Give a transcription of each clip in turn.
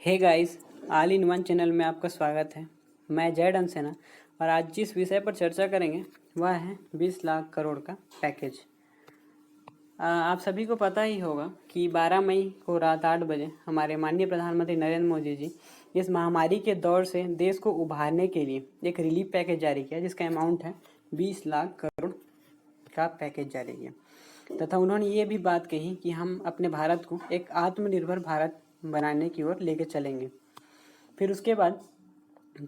Hey guys, all in one channel में आपका स्वागत है। मैं जय डनसेना और आज जिस विषय पर चर्चा करेंगे वह है 20 लाख करोड़ का पैकेज। आप सभी को पता ही होगा कि 12 मई को रात 8 बजे हमारे माननीय प्रधानमंत्री नरेंद्र मोदी जी इस महामारी के दौर से देश को उभारने के लिए एक रिलीफ पैकेज जारी किया, जिसका अमाउंट है 20 लाख करोड़ का पैकेज जारी किया। तथा उन्होंने ये भी बात कही कि हम अपने भारत को एक आत्मनिर्भर भारत बनाने की ओर लेकर चलेंगे। फिर उसके बाद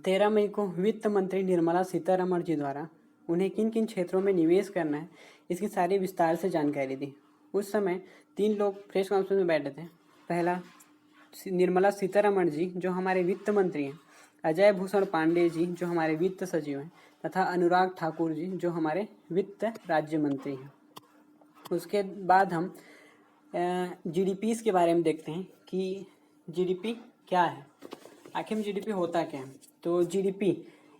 13 मई को वित्त मंत्री निर्मला सीतारमण जी द्वारा उन्हें किन किन क्षेत्रों में निवेश करना है इसकी सारी विस्तार से जानकारी दी। उस समय 3 लोग प्रेस कॉन्फ्रेंस में बैठे थे। पहला निर्मला सीतारमण जी जो हमारे वित्त मंत्री हैं, अजय भूषण पांडे जी जो हमारे वित्त सचिव हैं, तथा अनुराग ठाकुर जी जो हमारे वित्त राज्य मंत्री हैं। उसके बाद हम जीडीपी के बारे में देखते हैं कि जीडीपी क्या है, आखिर में जीडीपी होता क्या है। तो जीडीपी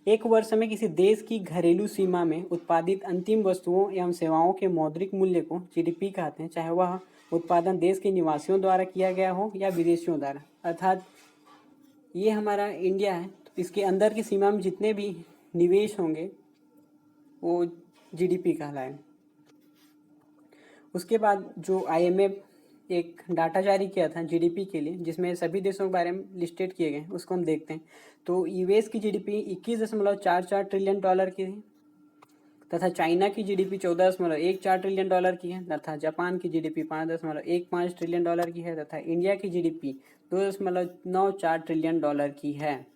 एक वर्ष में किसी देश की घरेलू सीमा में उत्पादित अंतिम वस्तुओं एवं सेवाओं के मौद्रिक मूल्य को जीडीपी कहते हैं, चाहे वह उत्पादन देश के निवासियों द्वारा किया गया हो या विदेशियों द्वारा। अर्थात ये हमारा इंडिया है, तो इसके अंदर की सीमा में जितने भी निवेश होंगे वो जीडीपी कहलाए। उसके बाद जो आईएमएफ एक डाटा जारी किया था जीडीपी के लिए, जिसमें सभी देशों के बारे में लिस्टेड किए गए, उसको हम देखते हैं। तो यूएस की जीडीपी 21.44 ट्रिलियन डॉलर की थी, तथा चाइना की जीडीपी 14.14 ट्रिलियन डॉलर की है, तथा जापान की जीडीपी 5.15 ट्रिलियन डॉलर की है, तथा इंडिया की जीडीपी 2.94 ट्रिलियन डॉलर की है।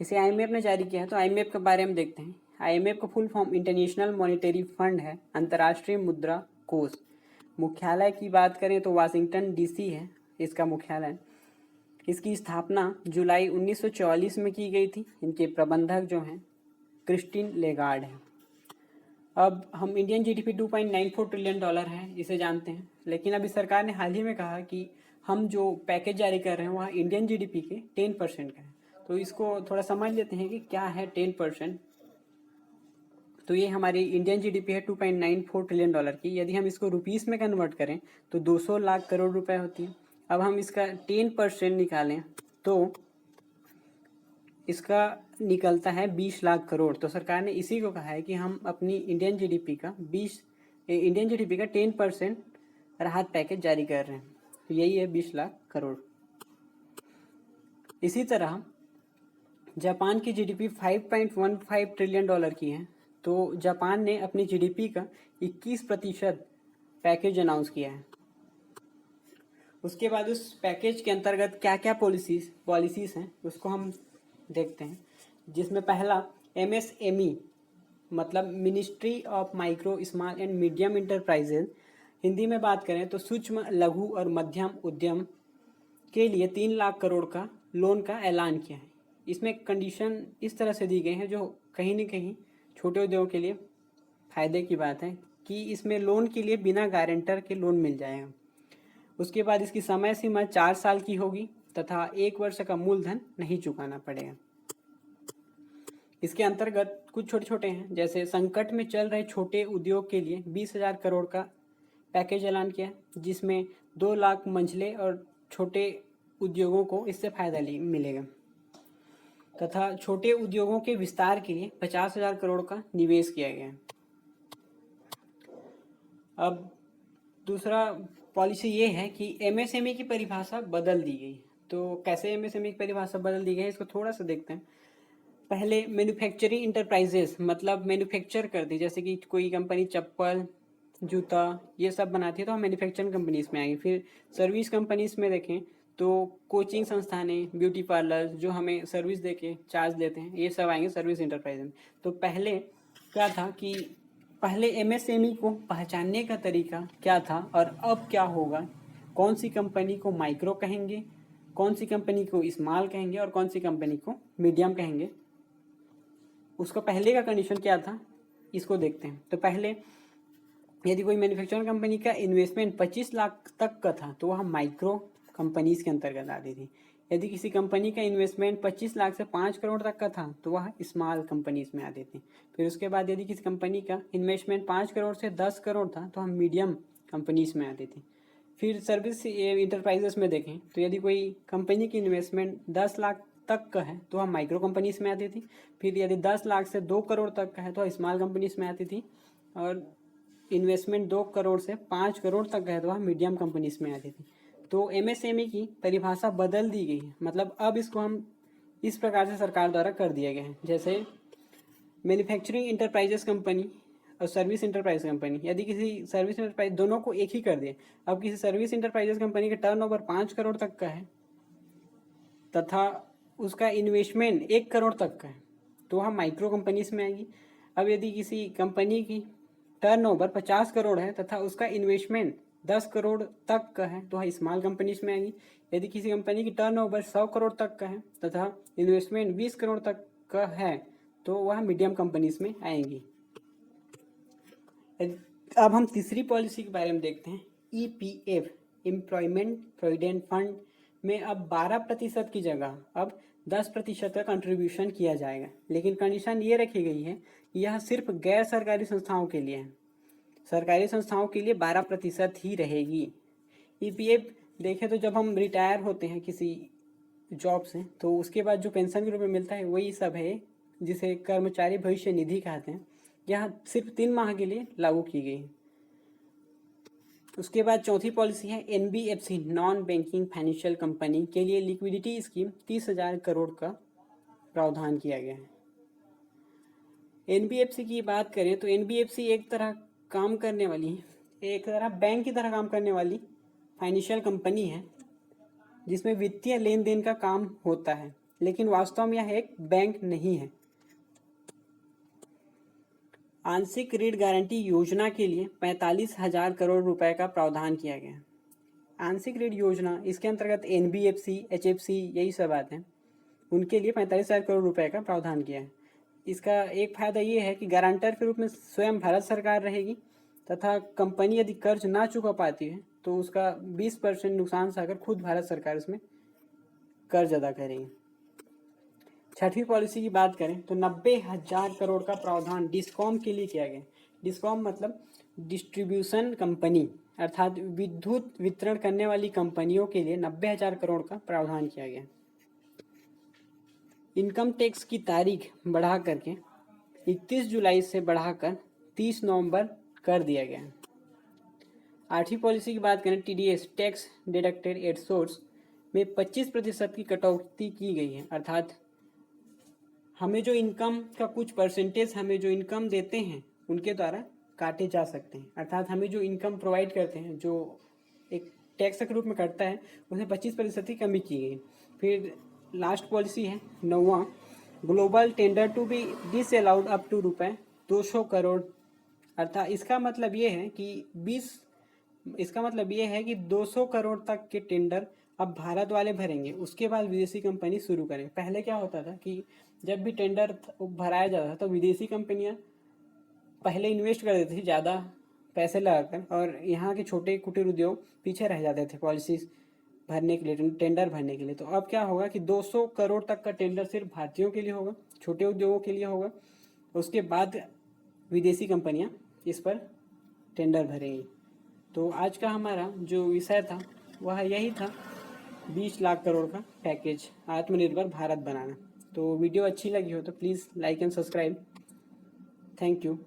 इसे आईएमएफ ने जारी किया है। तो आईएमएफ के बारे में देखते हैं। आईएमएफ का full form international monetary fund है, अंतर्राष्ट्रीय मुद्रा कोष। मुख्यालय की बात करें तो वाशिंगटन डीसी है इसका मुख्यालय। इसकी स्थापना जुलाई 1944 में की गई थी। इनके प्रबंधक जो हैं क्रिस्टीन लेगार्ड हैं। अब हम इंडियन जीडीपी 2.94 ट्रिलियन डॉलर है, इसे जानते हैं। लेकिन अभी सरकार ने हाल ही में कहा कि हम जो पैकेज जारी कर रहे हैं वह इंडियन जीडीपी के 10% का है। तो इसको थोड़ा समझ लेते हैं कि क्या है 10%। तो ये हमारी इंडियन जीडीपी है 2.94 ट्रिलियन डॉलर की। यदि हम इसको रुपीस में कन्वर्ट करें तो 200 लाख करोड़ रुपए होती है। अब हम इसका 10% निकालें तो इसका निकलता है 20 लाख करोड़। तो सरकार ने इसी को कहा है कि हम अपनी इंडियन जीडीपी का 10% राहत पैकेज जारी कर रहे हैं। तो यही है 20 लाख करोड़। इसी तरह जापान की जीडीपी 5.15 ट्रिलियन डॉलर की है। तो जापान ने अपनी जीडीपी का 21% पैकेज अनाउंस किया है। उसके बाद उस पैकेज के अंतर्गत क्या क्या पॉलिसीज हैं उसको हम देखते हैं, जिसमें पहला एमएसएमई मतलब ministry of micro small and medium enterprises, Hindi में बात करें तो सूक्ष्म लघु और मध्यम उद्यम के लिए 3 लाख करोड़ का लोन का ऐलान किया है। इसमें कंडीशन इस तरह से दी गई है जो कहीं न कहीं छोटे उद्योगों के लिए फ़ायदे की बात है कि इसमें लोन के लिए बिना गारंटर के लोन मिल जाएगा। उसके बाद इसकी समय सीमा 4 साल की होगी तथा 1 वर्ष का मूलधन नहीं चुकाना पड़ेगा। इसके अंतर्गत कुछ छोटे छोटे हैं, जैसे संकट में चल रहे छोटे उद्योग के लिए 20,000 करोड़ का पैकेज ऐलान किया है, जिसमें 2 लाख मंझले और छोटे उद्योगों को इससे फायदा मिलेगा। तथा छोटे उद्योगों के विस्तार के लिए 50,000 करोड़ का निवेश किया गया है। अब दूसरा पॉलिसी ये है कि एमएसएमई की परिभाषा बदल दी गई। तो कैसे एमएसएमई की परिभाषा बदल दी गई है इसको थोड़ा सा देखते हैं। पहले मैन्युफैक्चरिंग इंटरप्राइजेस मतलब मैन्युफैक्चर करती, जैसे कि कोई कंपनी चप्पल जूता ये सब बनाती है तो हम मैन्युफैक्चरिंग कंपनीज में आएंगे। फिर सर्विस कंपनीज में देखें तो कोचिंग संस्थानें, ब्यूटी पार्लर जो हमें सर्विस देके चार्ज देते हैं, ये सब आएंगे सर्विस इंटरप्राइज में। तो पहले क्या था कि पहले एमएसएमई को पहचानने का तरीका क्या था और अब क्या होगा, कौन सी कंपनी को माइक्रो कहेंगे, कौन सी कंपनी को स्मॉल कहेंगे और कौन सी कंपनी को मीडियम कहेंगे, उसका पहले का कंडीशन क्या था इसको देखते हैं। तो पहले यदि कोई मैन्युफैक्चरिंग कंपनी का इन्वेस्टमेंट 25 लाख तक का था तो वह माइक्रो कंपनीज के अंतर्गत आती थी। यदि किसी कंपनी का इन्वेस्टमेंट 25 लाख से 5 करोड़ तक का था तो वह स्मॉल कंपनीज में आती थी। फिर उसके बाद यदि किसी कंपनी का इन्वेस्टमेंट 5 करोड़ से 10 करोड़ था तो हम मीडियम कंपनीज में आती थी। फिर सर्विस इंटरप्राइजेस में देखें तो यदि कोई कंपनी की इन्वेस्टमेंट 10 लाख तक का है तो वह माइक्रो कंपनीज में आती थी। फिर यदि 10 लाख से 2 करोड़ तक का है तो स्मॉल कंपनीज में आती थी। और इन्वेस्टमेंट 2 करोड़ से 5 करोड़ तक का है तो वह मीडियम कंपनीज में आती थी। तो एमएसएमई की परिभाषा बदल दी गई है, मतलब अब इसको हम इस प्रकार से सरकार द्वारा कर दिया गया है। जैसे मैन्युफैक्चरिंग इंटरप्राइजेस कंपनी और सर्विस इंटरप्राइज कंपनी, यदि किसी सर्विस इंटरप्राइज दोनों को एक ही कर दिए। अब किसी सर्विस इंटरप्राइजेस कंपनी का टर्नओवर 5 करोड़ तक का है तथा उसका इन्वेस्टमेंट 1 करोड़ तक का है तो वह माइक्रो कंपनीज में आएगी। अब यदि किसी कंपनी की टर्नओवर 50 करोड़ है तथा उसका इन्वेस्टमेंट 10 करोड़ तक का है तो वह स्मॉल कंपनीज में आएगी। यदि किसी कंपनी की टर्नओवर 100 करोड़ तक का है तथा इन्वेस्टमेंट 20 करोड़ तक का है तो वह मीडियम कंपनीज में आएंगी। अब हम तीसरी पॉलिसी के बारे में देखते हैं। ईपीएफ, एम्प्लॉयमेंट प्रोविडेंट फंड में अब 12% की जगह अब 10% का कंट्रीब्यूशन किया जाएगा, लेकिन कंडीशन ये रखी गई है कि यह सिर्फ गैर सरकारी संस्थाओं के लिए है। सरकारी संस्थाओं के लिए 12% ही रहेगी। ईपीएफ देखें तो जब हम रिटायर होते हैं किसी जॉब से तो उसके बाद जो पेंशन के रूप में मिलता है वही सब है जिसे कर्मचारी भविष्य निधि कहते हैं। यह सिर्फ 3 माह के लिए लागू की गई है। उसके बाद चौथी पॉलिसी है NBFC, non banking financial company के लिए लिक्विडिटी स्कीम 30,000 करोड़ का प्रावधान किया गया है। एनबीएफसी की बात करें तो एनबीएफसी एक तरह काम करने वाली, एक तरह बैंक की तरह काम करने वाली फाइनेंशियल कंपनी है जिसमें वित्तीय लेन देन का काम होता है, लेकिन वास्तव में यह एक बैंक नहीं है। आंशिक ऋण गारंटी योजना के लिए 45,000 करोड़ रुपए का प्रावधान किया गया है। आंशिक ऋण योजना इसके अंतर्गत एनबीएफसी, एचएफसी यही सब आते हैं, उनके लिए 45,000 करोड़ रुपए का प्रावधान किया है। इसका एक फायदा ये है कि गारंटर के रूप में स्वयं भारत सरकार रहेगी तथा कंपनी यदि कर्ज ना चुका पाती है तो उसका 20% नुकसान सहकर खुद भारत सरकार उसमें कर्ज अदा करेगी। छठवीं पॉलिसी की बात करें तो 90,000 करोड़ का प्रावधान डिस्कॉम के लिए किया गया। डिस्कॉम मतलब डिस्ट्रीब्यूशन कंपनी, अर्थात विद्युत वितरण करने वाली कंपनियों के लिए 90,000 करोड़ का प्रावधान किया गया। इनकम टैक्स की तारीख बढ़ा करके 31 जुलाई से बढ़ाकर 30 नवंबर कर दिया गया। आठवीं पॉलिसी की बात करें TDS, tax deducted at source में 25% की कटौती की गई है, अर्थात हमें जो इनकम का कुछ परसेंटेज हमें जो इनकम देते हैं उनके द्वारा काटे जा सकते हैं। अर्थात हमें जो इनकम प्रोवाइड करते हैं जो एक टैक्स के रूप में कटता है उसमें 25% की कमी की गई। फिर लास्ट पॉलिसी है 9वां, global tender to be disallowed up to ₹200 crore. अर्थात इसका मतलब ये है कि 200 करोड़ तक के टेंडर अब भारत वाले भरेंगे, उसके बाद विदेशी कंपनी शुरू करें। पहले क्या होता था कि जब भी टेंडर भराया जाता था तो विदेशी कंपनियां पहले इन्वेस्ट कर देती थी ज़्यादा पैसे लगाकर और यहाँ के छोटे कुटीर उद्योग पीछे रह जाते थे पॉलिसीज भरने के लिए, टेंडर भरने के लिए। तो अब क्या होगा कि 200 करोड़ तक का टेंडर सिर्फ भारतीयों के लिए होगा, छोटे उद्योगों के लिए होगा, उसके बाद विदेशी कंपनियां इस पर टेंडर भरेंगी। तो आज का हमारा जो विषय था वह यही था, 20 लाख करोड़ का पैकेज, आत्मनिर्भर भारत बनाना। तो वीडियो अच्छी लगी हो तो please like and subscribe. Thank you.